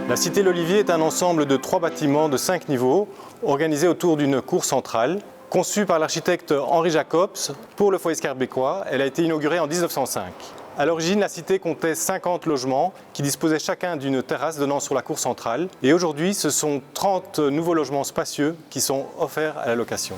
La cité L'Olivier est un ensemble de 3 bâtiments de 5 niveaux, organisés autour d'une cour centrale. Conçue par l'architecte Henri Jacobs pour le foyer Scarbécois, elle a été inaugurée en 1905. À l'origine, la cité comptait 50 logements qui disposaient chacun d'une terrasse donnant sur la cour centrale. Et aujourd'hui, ce sont 30 nouveaux logements spacieux qui sont offerts à la location.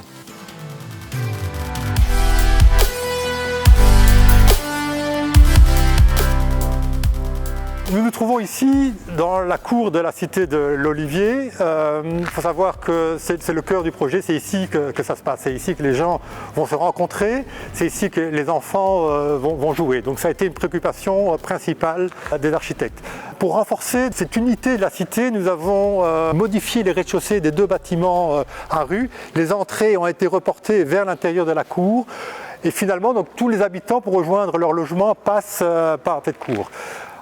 Nous nous trouvons ici dans la cour de la cité de l'Olivier. Il faut savoir que c'est le cœur du projet, c'est ici que ça se passe, c'est ici que les gens vont se rencontrer, c'est ici que les enfants vont jouer. Donc ça a été une préoccupation principale des architectes. Pour renforcer cette unité de la cité, nous avons modifié les rez-de-chaussée des 2 bâtiments à rue. Les entrées ont été reportées vers l'intérieur de la cour. Et finalement, donc, tous les habitants, pour rejoindre leur logement, passent par cette cour.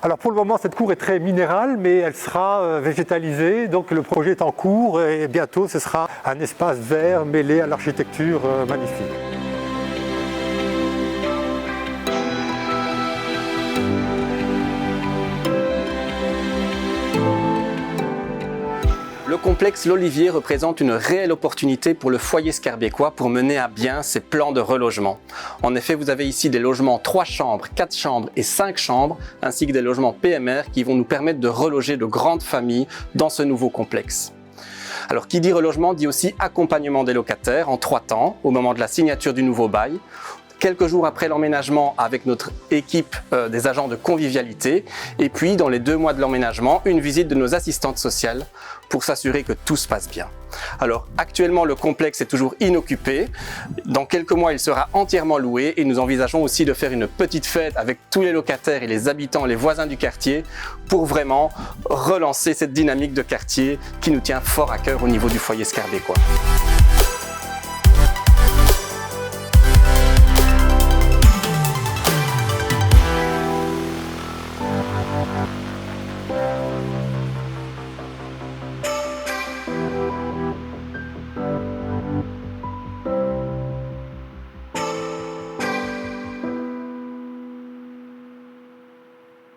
Alors pour le moment, cette cour est très minérale, mais elle sera végétalisée, donc le projet est en cours et bientôt ce sera un espace vert mêlé à l'architecture magnifique. Le complexe L'Olivier représente une réelle opportunité pour le foyer scarbécois pour mener à bien ses plans de relogement. En effet, vous avez ici des logements 3 chambres, 4 chambres et 5 chambres, ainsi que des logements PMR qui vont nous permettre de reloger de grandes familles dans ce nouveau complexe. Alors qui dit relogement dit aussi accompagnement des locataires en 3 temps, au moment de la signature du nouveau bail, quelques jours après l'emménagement avec notre équipe des agents de convivialité, et puis dans les 2 mois de l'emménagement, une visite de nos assistantes sociales pour s'assurer que tout se passe bien. Alors actuellement le complexe est toujours inoccupé, dans quelques mois il sera entièrement loué et nous envisageons aussi de faire une petite fête avec tous les locataires et les habitants, les voisins du quartier pour vraiment relancer cette dynamique de quartier qui nous tient fort à cœur au niveau du foyer scarbécois.